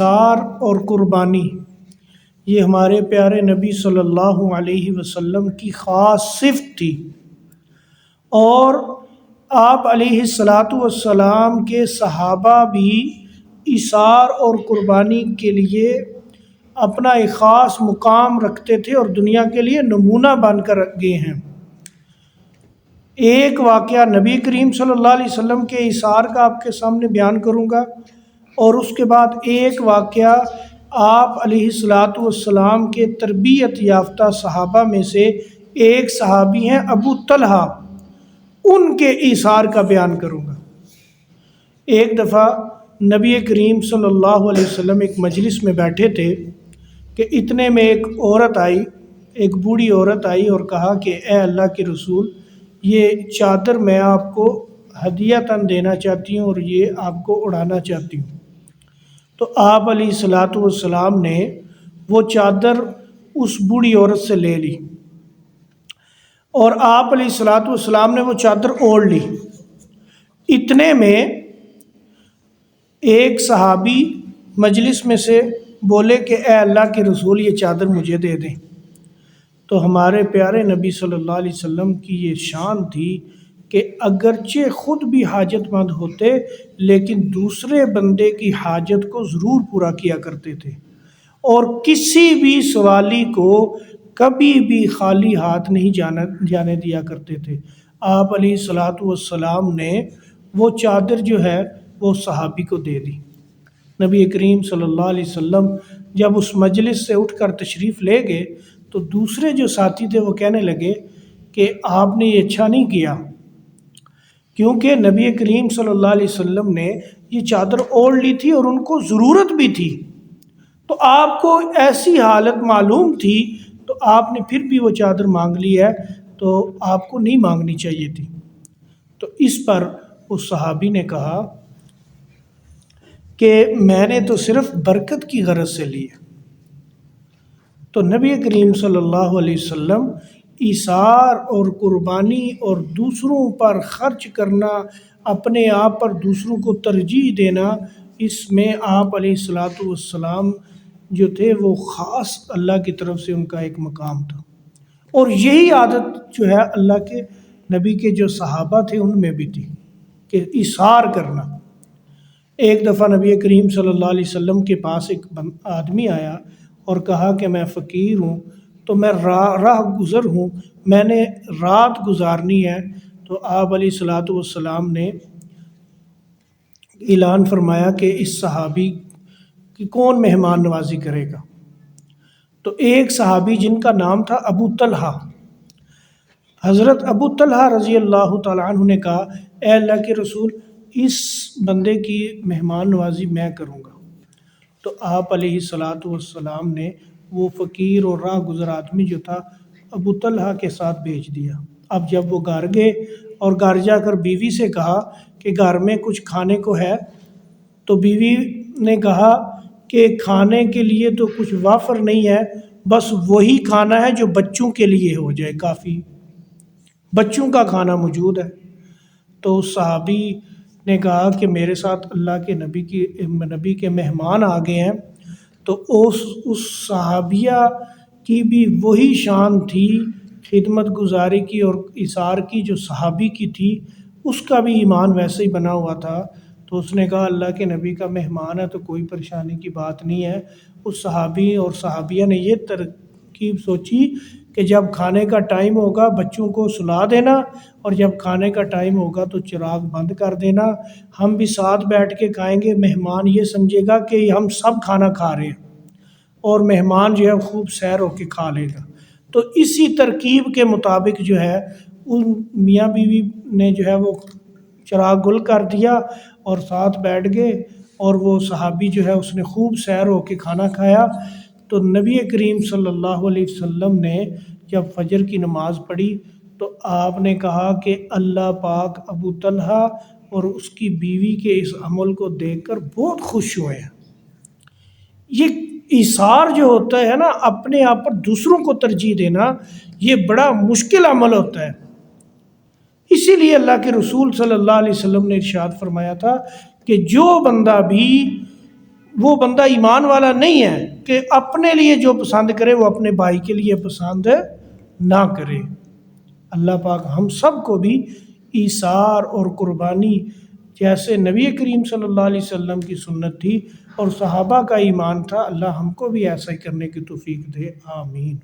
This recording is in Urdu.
ایثار اور قربانی یہ ہمارے پیارے نبی صلی اللہ علیہ وسلم کی خاص صفت تھی، اور آپ علیہ الصلاۃ والسلام کے صحابہ بھی ایثار اور قربانی کے لیے اپنا ایک خاص مقام رکھتے تھے اور دنیا کے لیے نمونہ بن کر گئے ہیں۔ ایک واقعہ نبی کریم صلی اللہ علیہ وسلم کے ایثار کا آپ کے سامنے بیان کروں گا، اور اس کے بعد ایک واقعہ آپ علیہ الصلاۃ والسلام کے تربیت یافتہ صحابہ میں سے ایک صحابی ہیں ابو طلحہ، ان کے ایثار کا بیان کروں گا۔ ایک دفعہ نبی کریم صلی اللہ علیہ وسلم ایک مجلس میں بیٹھے تھے کہ اتنے میں ایک عورت آئی، ایک بوڑھی عورت آئی اور کہا کہ اے اللہ کے رسول، یہ چادر میں آپ کو ہدیۃً دینا چاہتی ہوں اور یہ آپ کو اڑانا چاہتی ہوں۔ تو آپ علیہ الصلاۃ والسلام نے وہ چادر اس بوڑھی عورت سے لے لی، اور آپ علیہ الصلاۃ والسلام نے وہ چادر اوڑھ لی۔ اتنے میں ایک صحابی مجلس میں سے بولے کہ اے اللہ کے رسول، یہ چادر مجھے دے دیں۔ تو ہمارے پیارے نبی صلی اللہ علیہ وسلم کی یہ شان تھی کہ اگرچہ خود بھی حاجت مند ہوتے لیکن دوسرے بندے کی حاجت کو ضرور پورا کیا کرتے تھے، اور کسی بھی سوالی کو کبھی بھی خالی ہاتھ نہیں جانے دیا کرتے تھے۔ آپ علیہ الصلاۃ والسلام نے وہ چادر جو ہے وہ صحابی کو دے دی۔ نبی کریم صلی اللہ علیہ وسلم جب اس مجلس سے اٹھ کر تشریف لے گئے تو دوسرے جو ساتھی تھے وہ کہنے لگے کہ آپ نے یہ اچھا نہیں کیا، کیونکہ نبی کریم صلی اللہ علیہ وسلم نے یہ چادر اوڑھ لی تھی اور ان کو ضرورت بھی تھی، تو آپ کو ایسی حالت معلوم تھی تو آپ نے پھر بھی وہ چادر مانگ لی ہے، تو آپ کو نہیں مانگنی چاہیے تھی۔ تو اس پر اس صحابی نے کہا کہ میں نے تو صرف برکت کی غرض سے لی ہے۔ تو نبی کریم صلی اللہ علیہ وسلم ایثار اور قربانی اور دوسروں پر خرچ کرنا، اپنے آپ پر دوسروں کو ترجیح دینا، اس میں آپ علیہ الصلاۃ والسلام جو تھے وہ خاص اللہ کی طرف سے ان کا ایک مقام تھا، اور یہی عادت جو ہے اللہ کے نبی کے جو صحابہ تھے ان میں بھی تھی کہ ایثار کرنا۔ ایک دفعہ نبی کریم صلی اللہ علیہ وسلم کے پاس ایک آدمی آیا اور کہا کہ میں فقیر ہوں، تو میں راہ گزر ہوں، میں نے رات گزارنی ہے۔ تو آپ علیہ الصلاۃ والسلام نے اعلان فرمایا کہ اس صحابی کی کون مہمان نوازی کرے گا؟ تو ایک صحابی جن کا نام تھا ابو طلحہ، حضرت ابو طلحہ رضی اللہ تعالیٰ عنہ نے کہا اے اللہ کے رسول، اس بندے کی مہمان نوازی میں کروں گا۔ تو آپ علیہ الصلاۃ والسلام نے وہ فقیر اور راہ گزر آدمی جو تھا ابو طلحہ کے ساتھ بھیج دیا۔ اب جب وہ گھر گئے اور گھر جا کر بیوی سے کہا کہ گھر میں کچھ کھانے کو ہے، تو بیوی نے کہا کہ کھانے کے لیے تو کچھ وافر نہیں ہے، بس وہی کھانا ہے جو بچوں کے لیے ہو جائے، کافی بچوں کا کھانا موجود ہے۔ تو اس صحابی نے کہا کہ میرے ساتھ اللہ کے نبی کے مہمان آ گئے ہیں۔ تو اس صحابیہ کی بھی وہی شان تھی خدمت گزاری کی اور ایثار کی جو صحابی کی تھی، اس کا بھی ایمان ویسے ہی بنا ہوا تھا۔ تو اس نے کہا اللہ کے نبی کا مہمان ہے تو کوئی پریشانی کی بات نہیں ہے۔ اس صحابی اور صحابیہ نے یہ ترکیب سوچی کہ جب کھانے کا ٹائم ہوگا بچوں کو سلا دینا، اور جب کھانے کا ٹائم ہوگا تو چراغ بند کر دینا، ہم بھی ساتھ بیٹھ کے کھائیں گے، مہمان یہ سمجھے گا کہ ہم سب کھانا کھا رہے ہیں، اور مہمان جو ہے خوب سیر ہو کے کھا لے گا۔ تو اسی ترکیب کے مطابق جو ہے ان میاں بیوی نے جو ہے وہ چراغ گل کر دیا اور ساتھ بیٹھ گئے، اور وہ صحابی جو ہے اس نے خوب سیر ہو کے کھانا کھایا۔ تو نبی کریم صلی اللہ علیہ وسلم نے جب فجر کی نماز پڑھی تو آپ نے کہا کہ اللہ پاک ابو طلحہ اور اس کی بیوی کے اس عمل کو دیکھ کر بہت خوش ہوئے ہیں۔ یہ ایثار جو ہوتا ہے نا، اپنے آپ پر دوسروں کو ترجیح دینا، یہ بڑا مشکل عمل ہوتا ہے۔ اسی لیے اللہ کے رسول صلی اللہ علیہ وسلم نے ارشاد فرمایا تھا کہ جو بندہ بھی وہ بندہ ایمان والا نہیں ہے کہ اپنے لیے جو پسند کرے وہ اپنے بھائی کے لیے پسند نہ کرے۔ اللہ پاک ہم سب کو بھی ایثار اور قربانی جیسے نبی کریم صلی اللہ علیہ وسلم کی سنت تھی اور صحابہ کا ایمان تھا، اللہ ہم کو بھی ایسا ہی کرنے کی توفیق دے، آمین۔